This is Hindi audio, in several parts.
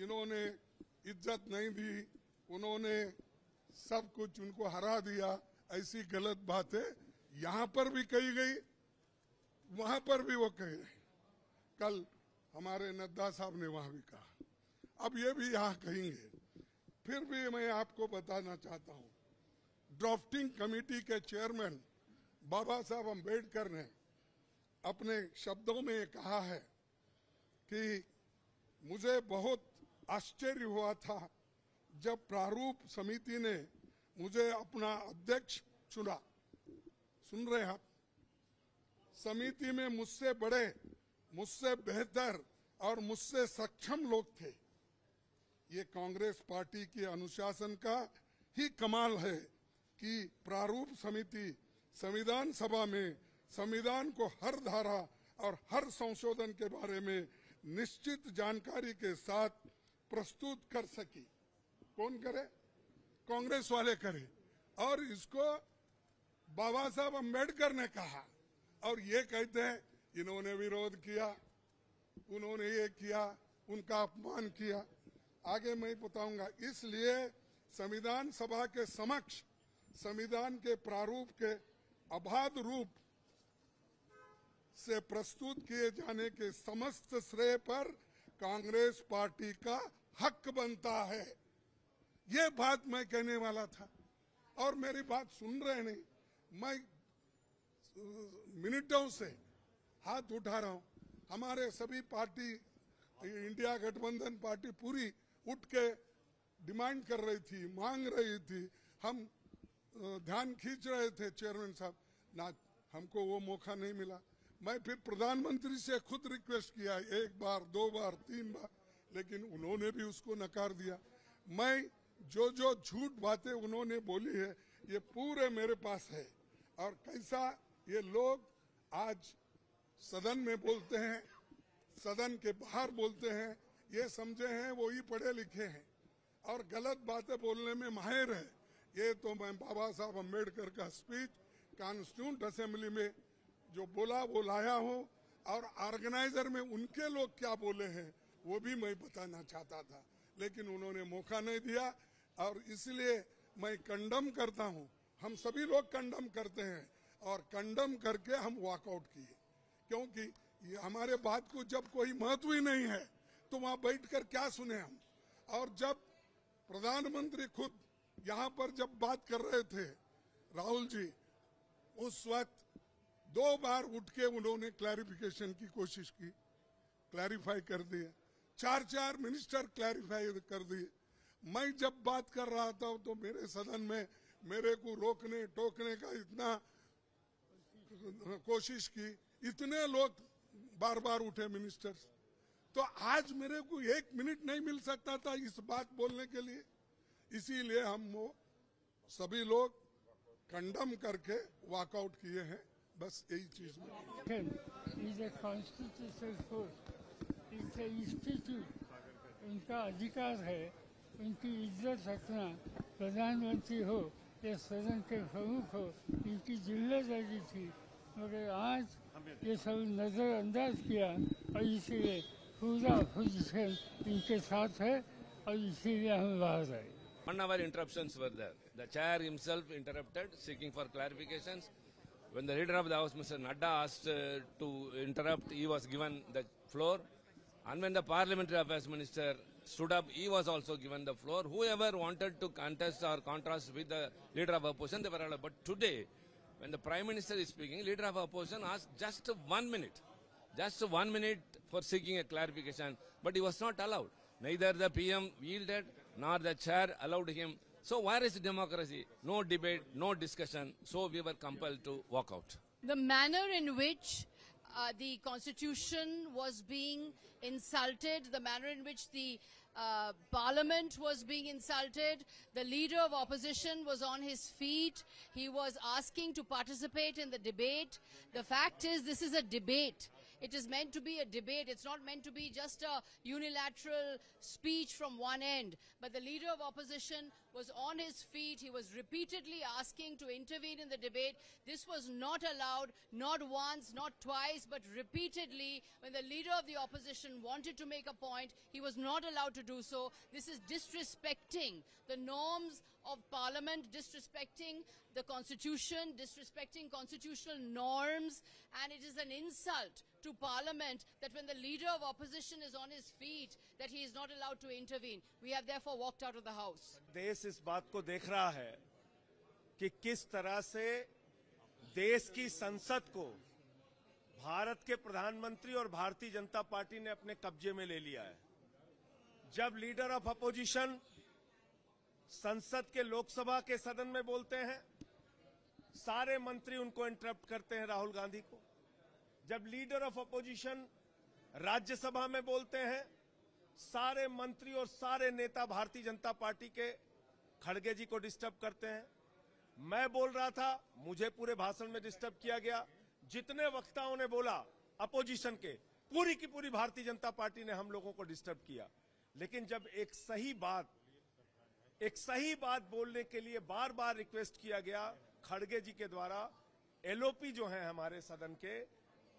इन्होंने इज्जत नहीं दी, उन्होंने सब कुछ उनको हरा दिया, ऐसी गलत बातें यहाँ पर भी कही गई, वहां पर भी वो कही गई। कल हमारे नड्डा साहब ने वहां भी कहा, अब ये भी यहाँ कहेंगे। फिर भी मैं आपको बताना चाहता हूँ, ड्राफ्टिंग कमेटी के चेयरमैन बाबा साहब अम्बेडकर ने अपने शब्दों में कहा है कि मुझे बहुत आश्चर्य हुआ था जब प्रारूप समिति ने मुझे अपना अध्यक्ष चुना। सुन रहे हैं आप? समिति में मुझसे बड़े, मुझसे बेहतर और मुझसे सक्षम लोग थे। ये कांग्रेस पार्टी के अनुशासन का ही कमाल है कि प्रारूप समिति संविधान सभा में संविधान को हर धारा और हर संशोधन के बारे में निश्चित जानकारी के साथ प्रस्तुत कर सकी। कौन करे? कांग्रेस वाले करे। और इसको बाबा साहब अम्बेडकर ने कहा, और ये कहते हैं इन्होंने विरोध किया, उन्होंने ये किया, उनका अपमान किया। आगे मैं बताऊंगा। इसलिए संविधान सभा के समक्ष संविधान के प्रारूप के अबाध रूप से प्रस्तुत किए जाने के समस्त श्रेय पर कांग्रेस पार्टी का हक बनता है। ये बात मैं कहने वाला था, और मेरी बात सुन रहे नहीं। मैं मिनटों से हाथ उठा रहा हूं। हमारे सभी पार्टी, इंडिया गठबंधन पार्टी पूरी उठ के डिमांड कर रही थी, मांग रही थी। हम ध्यान खींच रहे थे चेयरमैन साहब, ना हमको वो मौका नहीं मिला। मैं फिर प्रधानमंत्री से खुद रिक्वेस्ट किया, 1 बार 2 बार 3 बार, लेकिन उन्होंने भी उसको नकार दिया। मैं जो झूठ बातें उन्होंने बोली है ये पूरे मेरे पास है। और कैसा ये लोग आज सदन में बोलते हैं, सदन के बाहर बोलते हैं, ये समझे हैं वो ही पढ़े लिखे हैं और गलत बातें बोलने में माहिर है। ये तो मैं बाबा साहब अम्बेडकर का स्पीच कॉन्स्टिट्यूंट असेंबली में जो बोला वो लाया हूँ, और ऑर्गेनाइजर में उनके लोग क्या बोले हैं वो भी मैं बताना चाहता था, लेकिन उन्होंने मौका नहीं दिया। और इसलिए मैं कंडम करता हूँ, हम सभी लोग कंडम करते हैं, और कंडम करके हम वॉकआउट किए, क्योंकि ये हमारे बात को जब कोई महत्व ही नहीं है तो वहां बैठकर क्या सुने हम। और जब प्रधानमंत्री खुद यहाँ पर जब बात कर रहे थे राहुल जी, उस वक्त 2 बार उठ के उन्होंने क्लैरिफिकेशन की कोशिश की, क्लैरिफाई कर दिया। 4 मिनिस्टर क्लैरिफाई कर दिए। मैं जब बात कर रहा था तो मेरे सदन में मेरे को रोकने टोकने का इतना कोशिश की, इतने लोग बार बार उठे मिनिस्टर्स। तो आज मेरे को 1 मिनट नहीं मिल सकता था इस बात बोलने के लिए। इसीलिए हम वो सभी लोग कंडम करके वॉकआउट किए हैं। बस यही चीज में उनका अधिकार है, उनकी इज्जत रखना, प्रधानमंत्री हो या सदन के प्रमुख हो, इनकी जिम्मेदारी थी। मगर आज ये सब नजरअंदाज किया, और इसीलिए पूरा पोजीशन इनके साथ है, और इसीलिए हम बाहर आए। 1 hour interruptions were there. The chair himself interrupted, seeking for clarifications. When the leader of the House, Mr. Nadda, asked to interrupt, he was given the floor. And when the Parliamentary Affairs Minister stood up, he was also given the floor. Whoever wanted to contest or contrast with the leader of opposition, they were allowed. But today, when the Prime Minister is speaking, leader of opposition asked just 1 minute. Just 1 minute for seeking a clarification. But he was not allowed. Neither the PM yielded, nor the chair allowed him. So where is democracy? No debate, no discussion. So we were compelled to walk out. The manner in which the Constitution was being insulted, the manner in which the Parliament was being insulted, the leader of opposition was on his feet, he was asking to participate in the debate. The fact is, this is a debate. It is meant to be a debate. It's not meant to be just a unilateral speech from one end. But the leader of opposition was on his feet. He was repeatedly asking to intervene in the debate. This was not allowed, not once, not twice, but repeatedly. When the leader of the opposition wanted to make a point, he was not allowed to do so. This is disrespecting the norms of Parliament, disrespecting the Constitution, disrespecting constitutional norms, and it is an insult to Parliament that when the leader of opposition is on his feet, that he is not allowed to intervene. We have therefore walked out of the House. देश इस बात को देख रहा है कि किस तरह से देश की संसद को भारत के प्रधानमंत्री और भारतीय जनता पार्टी ने अपने कब्जे में ले लिया है। जब लीडर ऑफ अपोजिशन संसद के लोकसभा के सदन में बोलते हैं, सारे मंत्री उनको इंटरप्ट करते हैं, राहुल गांधी को। जब लीडर ऑफ अपोजिशन राज्यसभा में बोलते हैं, सारे मंत्री और सारे नेता भारतीय जनता पार्टी के खड़गे जी को डिस्टर्ब करते हैं। मैं बोल रहा था, मुझे पूरे भाषण में डिस्टर्ब किया गया। जितने वक्ताओं ने बोला अपोजिशन के, पूरी की पूरी भारतीय जनता पार्टी ने हम लोगों को डिस्टर्ब किया। लेकिन जब एक सही बात बोलने के लिए बार बार रिक्वेस्ट किया गया खड़गे जी के द्वारा, एलओपी जो हैं हमारे सदन के,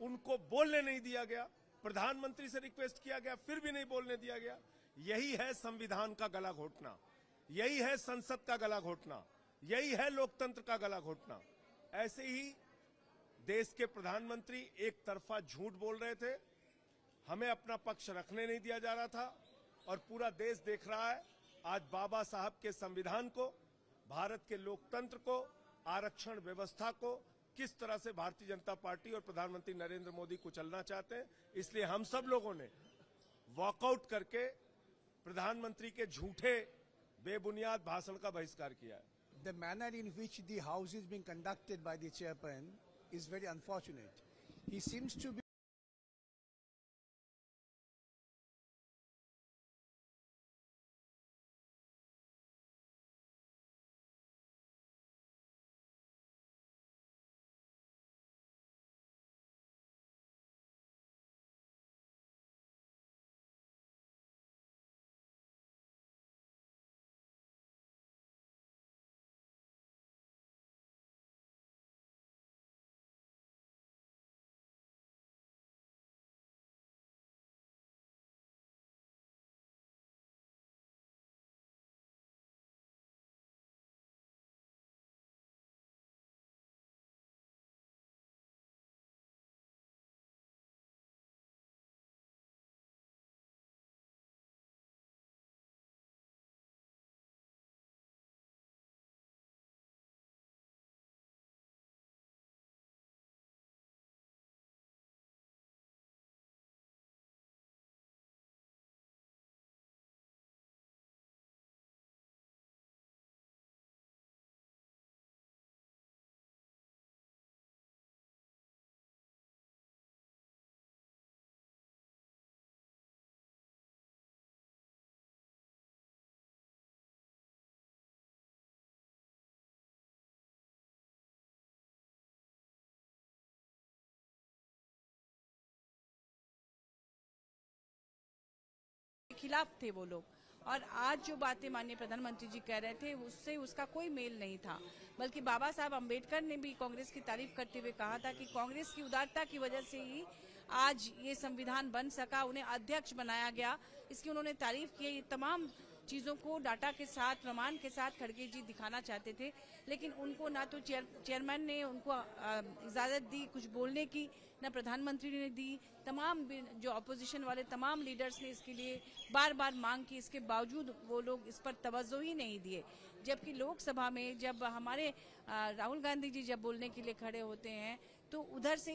उनको बोलने नहीं दिया गया। प्रधानमंत्री से रिक्वेस्ट किया गया, फिर भी नहीं बोलने दिया गया। यही है संविधान का गला घोटना, यही है संसद का गला घोटना, यही है लोकतंत्र का गला घोटना। ऐसे ही देश के प्रधानमंत्री एक तरफा झूठ बोल रहे थे, हमें अपना पक्ष रखने नहीं दिया जा रहा था, और पूरा देश देख रहा है आज बाबा साहब के संविधान को, भारत के लोकतंत्र को, आरक्षण व्यवस्था को किस तरह से भारतीय जनता पार्टी और प्रधानमंत्री नरेंद्र मोदी कुचलना चाहते हैं। इसलिए हम सब लोगों ने वॉकआउट करके प्रधानमंत्री के झूठे बेबुनियाद भाषण का बहिष्कार किया है। The manner in which the House is being conducted by the chairman is very unfortunate. He seems to be खिलाफ थे वो लोग, और आज जो बातें माननीय प्रधानमंत्री जी कह रहे थे उससे उसका कोई मेल नहीं था। बल्कि बाबा साहब अम्बेडकर ने भी कांग्रेस की तारीफ करते हुए कहा था कि कांग्रेस की उदारता की वजह से ही आज ये संविधान बन सका, उन्हें अध्यक्ष बनाया गया। इसकी उन्होंने तारीफ की। ये तमाम चीज़ों को डाटा के साथ, प्रमाण के साथ खड़गे जी दिखाना चाहते थे, लेकिन उनको ना तो चेयरमैन ने उनको इजाज़त दी कुछ बोलने की, ना प्रधानमंत्री ने दी। तमाम जो अपोजिशन वाले तमाम लीडर्स ने इसके लिए बार बार मांग की, इसके बावजूद वो लोग इस पर तवज्जो ही नहीं दिए। जबकि लोकसभा में जब हमारे राहुल गांधी जी जब बोलने के लिए खड़े होते हैं तो उधर से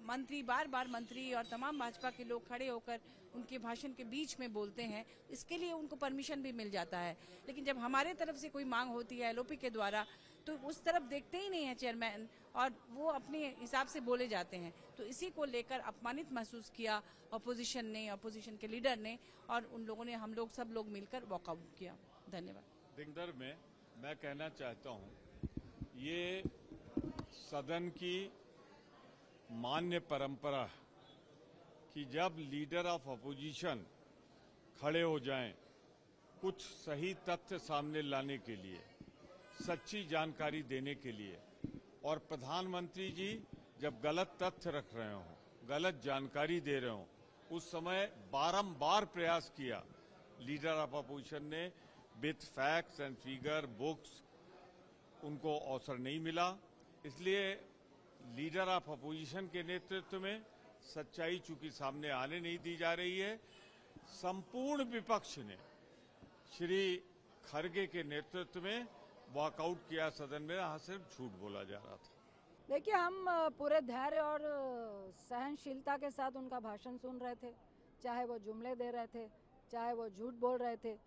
मंत्री बार बार मंत्री और तमाम भाजपा के लोग खड़े होकर उनके भाषण के बीच में बोलते हैं, इसके लिए उनको परमिशन भी मिल जाता है। लेकिन जब हमारे तरफ से कोई मांग होती है एलओपी के द्वारा तो उस तरफ देखते ही नहीं है चेयरमैन, और वो अपने हिसाब से बोले जाते हैं। तो इसी को लेकर अपमानित महसूस किया अपोजिशन ने, अपोजिशन के लीडर ने, और उन लोगों ने, हम लोग सब लोग मिलकर वॉकआउट किया। धन्यवाद। दिगंदर में मैं कहना चाहता हूँ, ये सदन की मान्य परंपरा है कि जब लीडर ऑफ अपोजिशन खड़े हो जाएं कुछ सही तथ्य सामने लाने के लिए, सच्ची जानकारी देने के लिए, और प्रधानमंत्री जी जब गलत तथ्य रख रहे हों, गलत जानकारी दे रहे हों, उस समय बारंबार प्रयास किया लीडर ऑफ अपोजिशन ने with facts and figure books, उनको अवसर नहीं मिला। इसलिए लीडर ऑफ अपोजिशन के नेतृत्व में सच्चाई चूंकि सामने आने नहीं दी जा रही है, संपूर्ण विपक्ष ने श्री खरगे के नेतृत्व में वॉकआउट किया सदन में। यहाँ सिर्फ झूठ बोला जा रहा था। देखिए, हम पूरे धैर्य और सहनशीलता के साथ उनका भाषण सुन रहे थे, चाहे वो जुमले दे रहे थे, चाहे वो झूठ बोल रहे थे।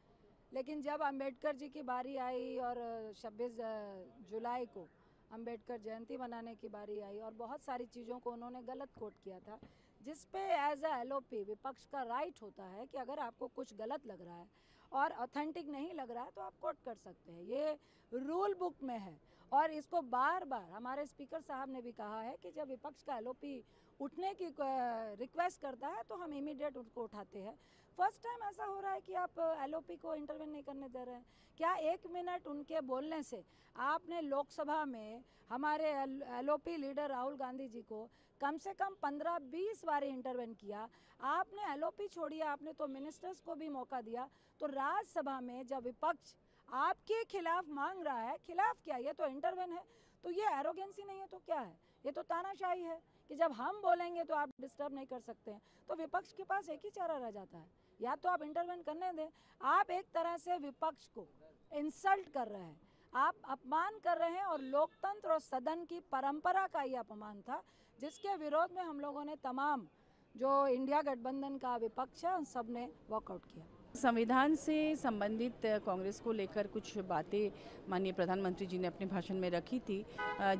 लेकिन जब अंबेडकर जी की बारी आई और 26 जुलाई को अंबेडकर जयंती मनाने की बारी आई और बहुत सारी चीज़ों को उन्होंने गलत कोट किया था, जिस पे एज अ एलओपी विपक्ष का राइट होता है कि अगर आपको कुछ गलत लग रहा है और ऑथेंटिक नहीं लग रहा है तो आप कोट कर सकते हैं। ये रूल बुक में है और इसको बार बार हमारे स्पीकर साहब ने भी कहा है कि जब विपक्ष का एलओपी उठने की रिक्वेस्ट करता है तो हम इमीडिएट उसको उठाते हैं। फर्स्ट टाइम ऐसा हो रहा है कि आप एलओपी को इंटरवेन नहीं करने दे रहे हैं। क्या 1 मिनट उनके बोलने से आपने लोकसभा में हमारे एलओपी लीडर राहुल गांधी जी को कम से कम 15-20 बार इंटरवेन किया। आपने एलओपी छोड़िए, आपने तो मिनिस्टर्स को भी मौका दिया। तो राज्यसभा में जब विपक्ष आपके खिलाफ मांग रहा है, खिलाफ क्या, ये तो इंटरवेन है, तो ये एरोगेंसी नहीं है तो क्या है? ये तो तानाशाही है कि जब हम बोलेंगे तो आप डिस्टर्ब नहीं कर सकते हैं। तो विपक्ष के पास एक ही चारा रह जाता है, या तो आप इंटरवेन करने दें। आप एक तरह से विपक्ष को इंसल्ट कर रहे हैं, आप अपमान कर रहे हैं और लोकतंत्र और सदन की परंपरा का ये अपमान था, जिसके विरोध में हम लोगों ने तमाम जो इंडिया गठबंधन का विपक्ष है उन सब ने वॉकआउट किया। संविधान से संबंधित कांग्रेस को लेकर कुछ बातें माननीय प्रधानमंत्री जी ने अपने भाषण में रखी थी,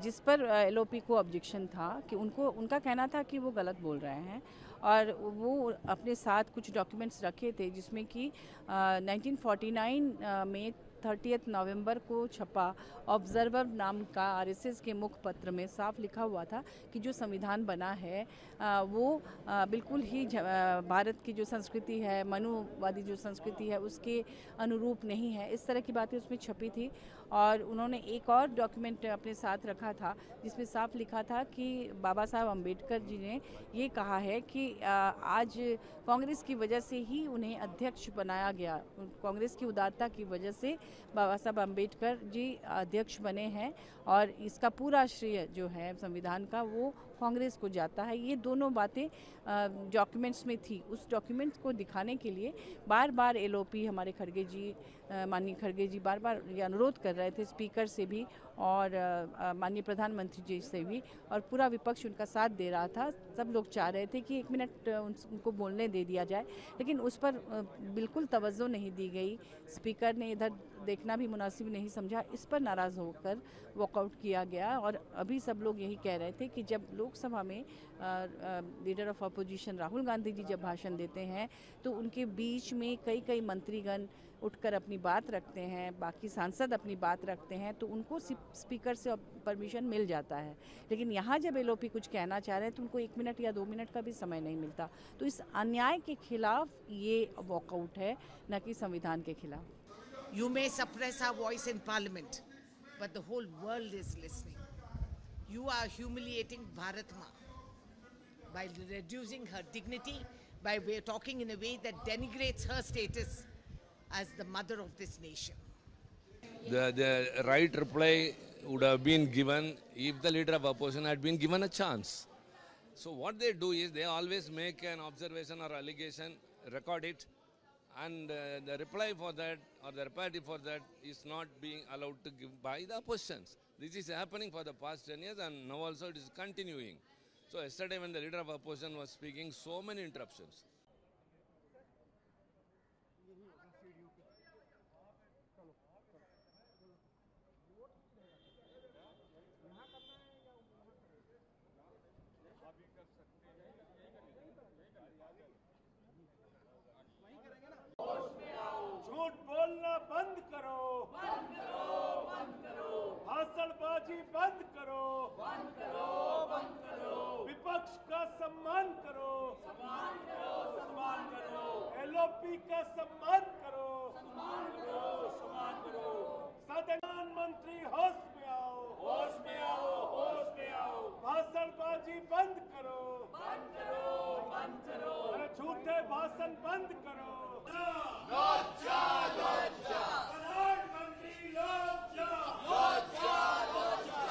जिस पर एलओपी को ऑब्जेक्शन था कि उनका कहना था कि वो गलत बोल रहे हैं और वो अपने साथ कुछ डॉक्यूमेंट्स रखे थे जिसमें कि 1949 में 30 नवंबर को छपा ऑब्जर्वर नाम का आरएसएस के मुखपत्र में साफ लिखा हुआ था कि जो संविधान बना है वो बिल्कुल ही भारत की जो संस्कृति है, मनुवादी जो संस्कृति है, उसके अनुरूप नहीं है। इस तरह की बातें उसमें छपी थी। और उन्होंने एक और डॉक्यूमेंट अपने साथ रखा था जिसमें साफ लिखा था कि बाबा साहब अम्बेडकर जी ने ये कहा है कि आज कांग्रेस की वजह से ही उन्हें अध्यक्ष बनाया गया, कांग्रेस की उदारता की वजह से बाबा साहब अम्बेडकर जी अध्यक्ष बने हैं और इसका पूरा श्रेय जो है संविधान का वो कांग्रेस को जाता है। ये दोनों बातें डॉक्यूमेंट्स में थी। उस डॉक्यूमेंट्स को दिखाने के लिए बार बार एलओपी हमारे खड़गे जी, माननीय खड़गे जी बार बार ये अनुरोध कर रहे थे स्पीकर से भी और माननीय प्रधानमंत्री जी से भी, और पूरा विपक्ष उनका साथ दे रहा था। सब लोग चाह रहे थे कि 1 मिनट उनको बोलने दे दिया जाए, लेकिन उस पर बिल्कुल तवज्जो नहीं दी गई। स्पीकर ने इधर देखना भी मुनासिब नहीं समझा, इस पर नाराज़ होकर वॉकआउट किया गया। और अभी सब लोग यही कह रहे थे कि जब लोकसभा में leader of opposition Rahul Gandhi ji जब भाषण देते हैं तो उनके बीच में कई मंत्रीगण उठकर अपनी बात रखते हैं, बाकी सांसद अपनी बात रखते हैं, तो उनको स्पीकर से परमिशन मिल जाता है। लेकिन यहाँ जब एलओपी कुछ कहना चाह रहे हैं तो उनको 1 मिनट या 2 मिनट का भी समय नहीं मिलता। तो इस अन्याय के खिलाफ ये वॉकआउट है, न कि संविधान के खिलाफ। You may suppress our voice in parliament, but the whole world is listening. You are humiliating Bharat Ma by reducing her dignity, by talking in a way that denigrates her status as the mother of this nation. The right reply would have been given if the leader of opposition had been given a chance. So what they do is they always make an observation or allegation, record it, and the reply for that or the reply for that is not being allowed to give by the oppositions. This is happening for the past 10 years and now also it is continuing. So yesterday when the leader of opposition was speaking, so many interruptions. झूठ बोलना बंद करो, भाषणबाजी बंद करो, विपक्ष विपक्ष का सम्मान करो, सम्मान करो, सम्मान करो। एलओपी का सम्मान करो, सम्मान करो, सम्मान करो। प्रधानमंत्री होश में आओ, होश में आओ, होश में आओ। भाषणबाजी बंद करो, बंद करो, बंद करो। अरे झूठे भाषण बंद करो। लज्जा, लज्जा। प्रधानमंत्री लज्जा, लज्जा, लज्जा।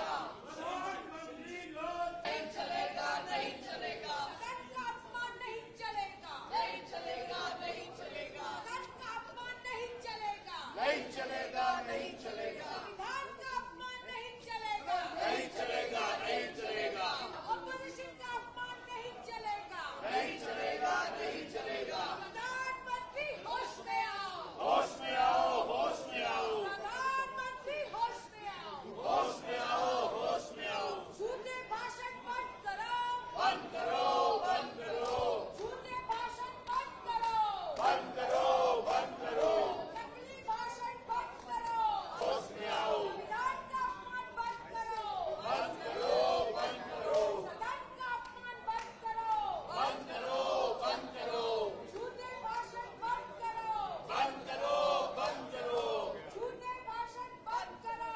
प्रधानमंत्री लज्जा। नहीं चलेगा, नहीं चलेगा। सदन का अपमान नहीं चलेगा, नहीं चलेगा, नहीं चलेगा। सदन का अपमान नहीं चलेगा, नहीं चलेगा, नहीं चलेगा। संविधान का अपमान नहीं चलेगा, नहीं चलेगा, नहीं चलेगा। ऑपोजिशन का अपमान नहीं चलेगा, नहीं चलेगा, नहीं चलेगा। प्रधानमंत्री होश में आओ, होश में आओ, होश में आओ। प्रधानमंत्री होश में आओ, होश में आओ, होश में आओ। झूठे भाषण बंद करो, बंद करो, बंद करो। झूठे भाषण बंद करो, बंद करो, बंद करो। नकली भाषण बंद करो, होश में आओ। संविधान का अपमान बंद करो, बंद करो, बंद करो। सदन का अपमान बंद करो, बंद करो, बंद करो। झूठे भाषण बंद करो, बंद करो, बंद करो। झूठे भाषण बंद करो,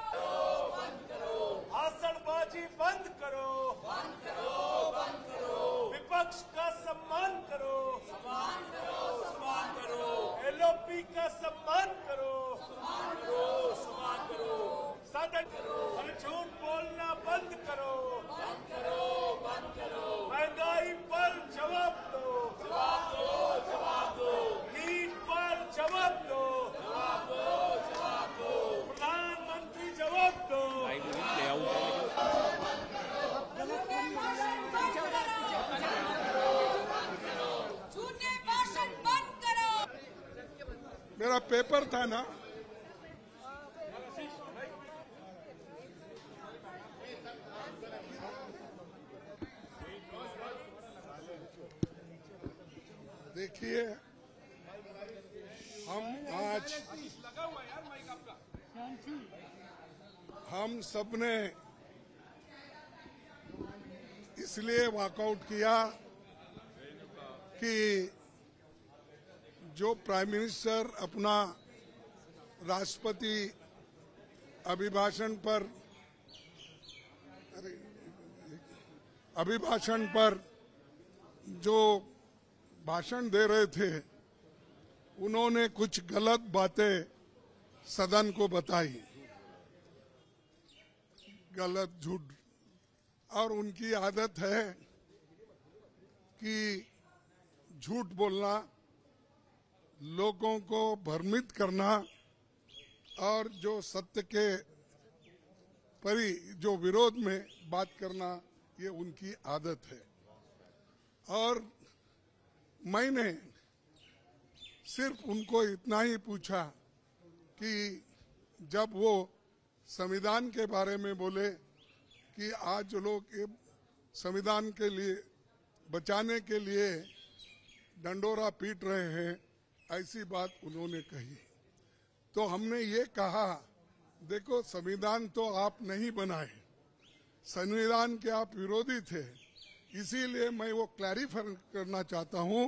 बंद करो। भाषणबाजी बंद करो, बंद करो, बंद करो। विपक्ष का सम्मान करो, सम्मान करो, सम्मान करो। एलओपी का सम्मान करो, सम्मान करो, सम्मान करो। सदन करो। अरे झूठ बोलना बंद करो, बंद करो, बंद करो। महंगाई पर जवाब दो, जवाब दो, जवाब दो। नीट पर जवाब दो, जवाब दो, जवाब दो। प्रधानमंत्री जवाब दो। झूठे भाषण बंद करो। मेरा पेपर था ना, देखिए हम सबने इसलिए वॉकआउट किया कि जो प्राइम मिनिस्टर अपना राष्ट्रपति अभिभाषण पर जो भाषण दे रहे थे, उन्होंने कुछ गलत बातें सदन को बताई, गलत झूठ। और उनकी आदत है कि झूठ बोलना, लोगों को भ्रमित करना और जो सत्य के जो विरोध में बात करना, ये उनकी आदत है। और मैंने सिर्फ उनको इतना ही पूछा कि जब वो संविधान के बारे में बोले कि आज लोग संविधान के लिए बचाने के लिए डंडोरा पीट रहे हैं, ऐसी बात उन्होंने कही। तो हमने ये कहा, देखो संविधान तो आप नहीं बनाए, संविधान के आप विरोधी थे, इसीलिए मैं वो क्लैरिफाई करना चाहता हूं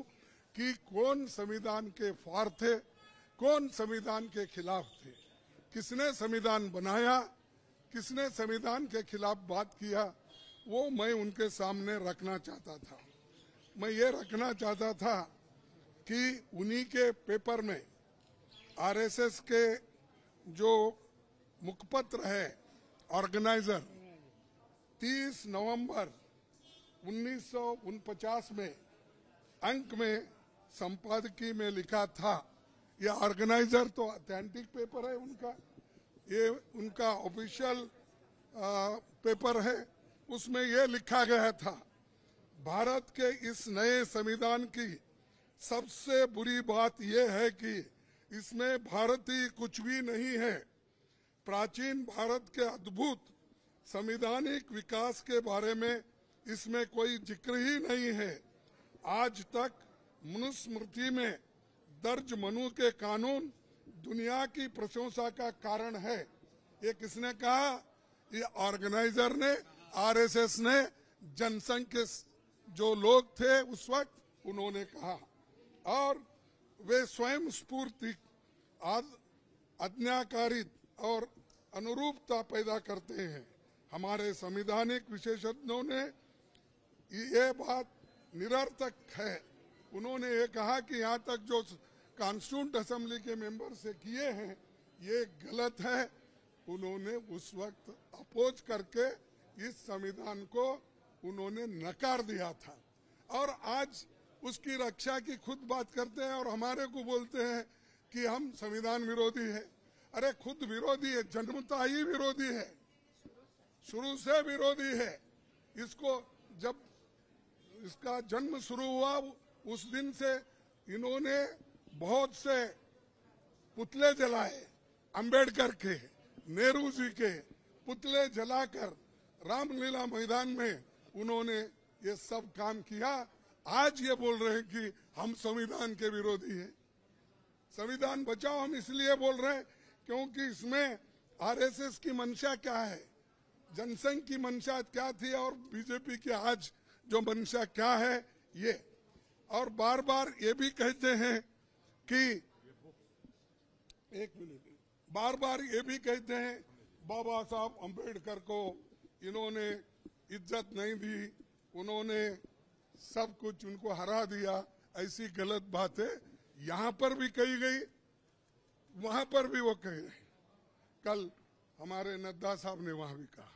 कि कौन संविधान के फार थे, कौन संविधान के खिलाफ थे, किसने संविधान बनाया, किसने संविधान के खिलाफ बात किया, वो मैं उनके सामने रखना चाहता था। मैं ये रखना चाहता था कि उन्हीं के पेपर में आरएसएस के जो मुखपत्र है ऑर्गेनाइजर 30 नवंबर 1949 में अंक में संपादकीय में लिखा था। ये ऑर्गेनाइजर तो ऑथेंटिक पेपर है उनका, ये उनका ऑफिशियल पेपर है। उसमें ये लिखा गया था, भारत के इस नए संविधान की सबसे बुरी बात यह है कि इसमें भारतीय कुछ भी नहीं है। प्राचीन भारत के अद्भुत संवैधानिक विकास के बारे में इसमें कोई जिक्र ही नहीं है। आज तक मनुस्मृति में दर्ज मनु के कानून दुनिया की प्रशंसा का कारण है। ये किसने कहा? ये ऑर्गेनाइजर ने, आरएसएस ने जनसंघ के जो लोग थे उस वक्त उन्होंने कहा, और वे स्वयं स्फूर्ति आज्ञाकारित और अनुरूपता पैदा करते हैं। हमारे संवैधानिक विशेषज्ञों ने ये बात निरर्थक है। उन्होंने ये कहा कि यहाँ तक जो कॉन्स्टिट्यूंट असेंबली के मेंबर से किए हैं ये गलत है। उन्होंने उस वक्त अपोज करके इस संविधान को उन्होंने नकार दिया था, और आज उसकी रक्षा की खुद बात करते हैं और हमारे को बोलते हैं कि हम संविधान विरोधी है। अरे खुद विरोधी है, जन्मता ही विरोधी है, शुरू से विरोधी है। इसको जब इसका जन्म शुरू हुआ उस दिन से इन्होंने बहुत से पुतले जलाए, अंबेडकर के, नेहरू जी के पुतले जलाकर रामलीला मैदान में उन्होंने ये सब काम किया। आज ये बोल रहे हैं कि हम संविधान के विरोधी हैं। संविधान बचाओ हम इसलिए बोल रहे हैं क्योंकि इसमें आरएसएस की मंशा क्या है, जनसंघ की मंशा क्या थी और बीजेपी की आज जो मंशा क्या है ये। और बार बार ये भी कहते हैं कि बार बार ये भी कहते हैं बाबा साहब अंबेडकर को इन्होंने इज्जत नहीं दी, उन्होंने सब कुछ उनको हरा दिया। ऐसी गलत बातें यहाँ पर भी कही गई, वहां पर भी वो कह रहे। कल हमारे नड्डा साहब ने वहां भी कहा,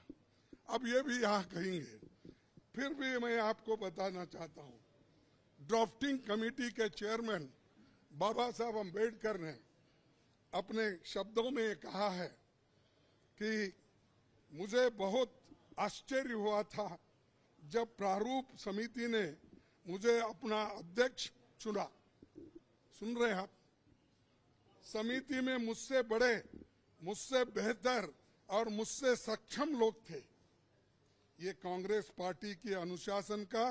अब ये भी यहाँ कहेंगे। फिर भी मैं आपको बताना चाहता हूँ, ड्राफ्टिंग कमेटी के चेयरमैन बाबा साहब अंबेडकर ने अपने शब्दों में कहा है कि मुझे बहुत आश्चर्य हुआ था जब प्रारूप समिति ने मुझे अपना अध्यक्ष चुना। सुन रहे हैं आप? समिति में मुझसे बड़े, मुझसे बेहतर और मुझसे सक्षम लोग थे। ये कांग्रेस पार्टी के अनुशासन का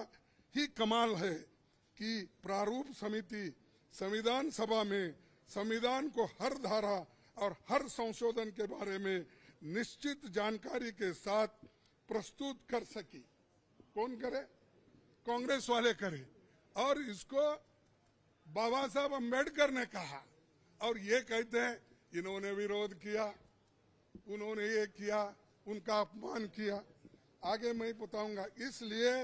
ही कमाल है कि प्रारूप समिति संविधान सभा में संविधान को हर धारा और हर संशोधन के बारे में निश्चित जानकारी के साथ प्रस्तुत कर सकी। कौन करे? कांग्रेस वाले करे। और इसको बाबा साहब अंबेडकर ने कहा, और ये कहते हैं इन्होंने विरोध किया, उन्होंने ये किया, उनका अपमान किया। आगे मैं बताऊंगा। इसलिए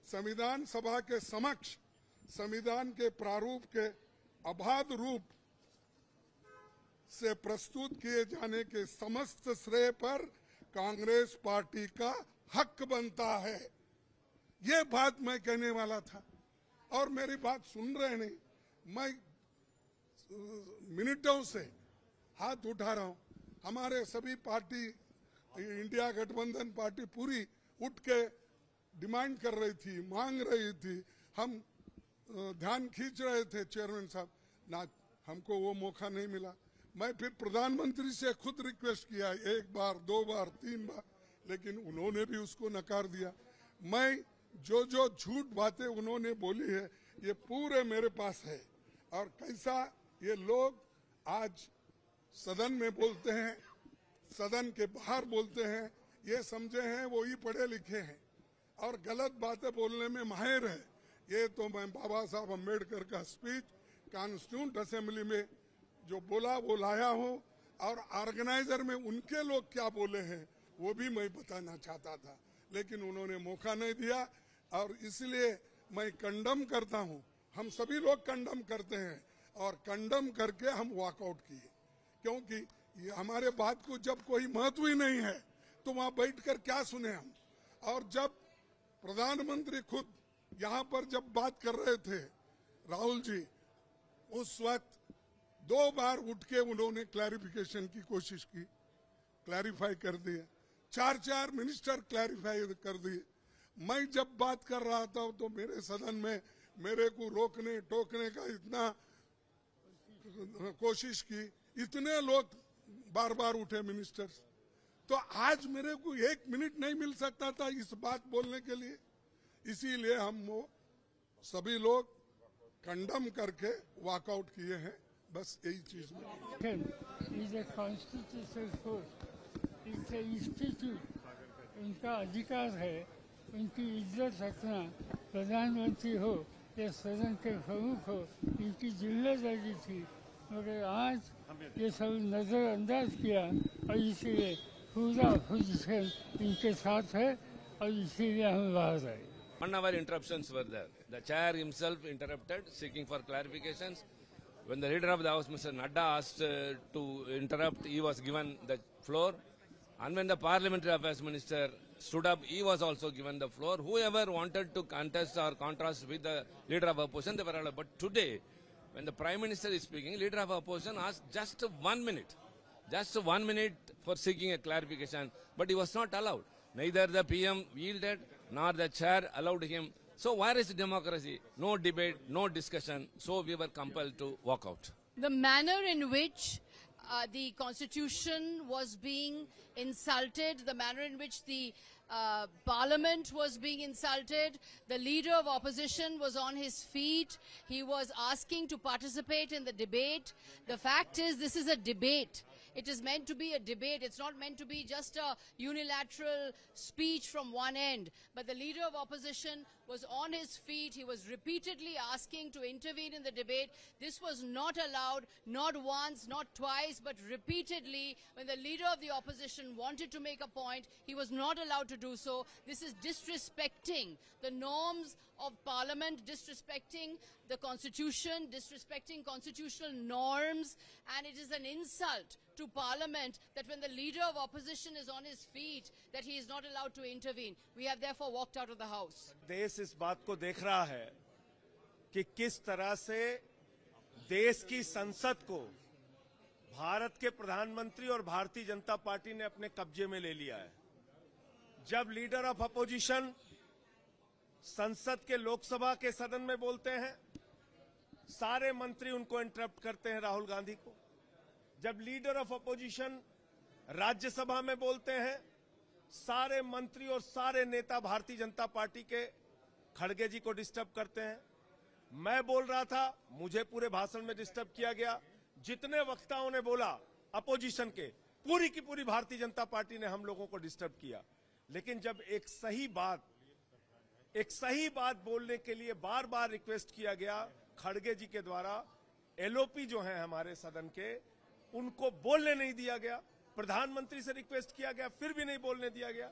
संविधान सभा के समक्ष संविधान के प्रारूप के अबाध रूप से प्रस्तुत किए जाने के समस्त श्रेय पर कांग्रेस पार्टी का हक बनता है। ये बात मैं कहने वाला था, और मेरी बात सुन रहे नहीं। मैं मिनटों से हाथ उठा रहा हूं। हमारे सभी पार्टी, इंडिया गठबंधन पार्टी पूरी उठ के डिमांड कर रही थी, मांग रही थी। हम ध्यान खींच रहे थे चेयरमैन साहब, ना हमको वो मौका नहीं मिला। मैं फिर प्रधानमंत्री से खुद रिक्वेस्ट किया, 1 बार 2 बार 3 बार, लेकिन उन्होंने भी उसको नकार दिया। मैं जो जो झूठ बातें उन्होंने बोली है ये पूरे मेरे पास है। और कैसा ये लोग आज सदन में बोलते हैं, सदन के बाहर बोलते हैं, ये समझे हैं वो ही पढ़े लिखे हैं और गलत बातें बोलने में माहिर है। ये तो मैं बाबा साहब अंबेडकर का स्पीच कॉन्स्टिट्यूंट असेंबली में जो बोला वो लाया हूँ, और ऑर्गेनाइजर में उनके लोग क्या बोले हैं वो भी मैं बताना चाहता था, लेकिन उन्होंने मौका नहीं दिया। और इसलिए मैं कंडम करता हूँ, हम सभी लोग कंडम करते हैं, और कंडम करके हम वॉकआउट किए, क्योंकि ये हमारे बात को जब कोई महत्व ही नहीं है तो वहां बैठकर क्या सुने हम। और जब प्रधानमंत्री खुद यहाँ पर जब बात कर रहे थे राहुल जी, उस वक्त 2 बार उठ के उन्होंने क्लैरिफिकेशन की कोशिश की, क्लैरिफाई कर दिया। 4 मिनिस्टर क्लैरिफाई कर दिए। मैं जब बात कर रहा था तो मेरे सदन में मेरे को रोकने टोकने का इतना कोशिश की, इतने लोग बार बार उठे मिनिस्टर्स। तो आज मेरे को 1 मिनट नहीं मिल सकता था इस बात बोलने के लिए। इसीलिए हम वो सभी लोग कंडम करके वॉकआउट किए हैं। बस यही चीज में is a constitutional force, it's a institute. उनका अधिकार है उनकी इज्जत रखना, प्रधानमंत्री हो या सदन के प्रमुख हो, इनकी जिम्मेदारी थी, मगर आज ये सब नज़रअंदाज किया और इसीलिए पूरा पोजीशन इनके साथ है और इसीलिए हम बाहर आए। 1 hour interruptions were there. The chair himself interrupted, seeking for clarifications. When the leader of the House, Mr. Nadda, asked to interrupt, he was given the floor. And when the Parliamentary Affairs Minister stood up, he was also given the floor. Whoever wanted to contest or contrast with the leader of opposition, they were allowed. But today, when the Prime Minister is speaking, leader of opposition asked just 1 minute. Just 1 minute for seeking a clarification. But he was not allowed. Neither the PM yielded, nor the chair allowed him. So where is democracy? No debate, no discussion. So we were compelled to walk out. The manner in which the Constitution was being insulted, the manner in which the Parliament was being insulted, the leader of opposition was on his feet, he was asking to participate in the debate. The fact is, this is a debate. It is meant to be a debate. It's not meant to be just a unilateral speech from one end. But the leader of opposition was on his feet. He was repeatedly asking to intervene in the debate. This was not allowed, not once, not twice, but repeatedly. When the leader of the opposition wanted to make a point, he was not allowed to do so. This is disrespecting the norms of Parliament, disrespecting the Constitution, disrespecting constitutional norms, and it is an insult to Parliament that when the leader of opposition is on his feet, that he is not allowed to intervene. We have therefore walked out of the House. देश इस बात को देख रहा है कि किस तरह से देश की संसद को भारत के प्रधानमंत्री और भारतीय जनता पार्टी ने अपने कब्जे में ले लिया है। जब लीडर ऑफ अपोजिशन संसद के लोकसभा के सदन में बोलते हैं, सारे मंत्री उनको इंटरप्ट करते हैं, राहुल गांधी को। जब लीडर ऑफ अपोजिशन राज्यसभा में बोलते हैं, सारे मंत्री और सारे नेता भारतीय जनता पार्टी के खड़गे जी को डिस्टर्ब करते हैं। मैं बोल रहा था, मुझे पूरे भाषण में डिस्टर्ब किया गया। जितने वक्ताओं ने बोला अपोजिशन के, पूरी की पूरी भारतीय जनता पार्टी ने हम लोगों को डिस्टर्ब किया। लेकिन जब एक सही बात बोलने के लिए बार बार रिक्वेस्ट किया गया खड़गे जी के द्वारा, एलओपी जो हैं हमारे सदन के, उनको बोलने नहीं दिया गया। प्रधानमंत्री से रिक्वेस्ट किया गया, फिर भी नहीं बोलने दिया गया।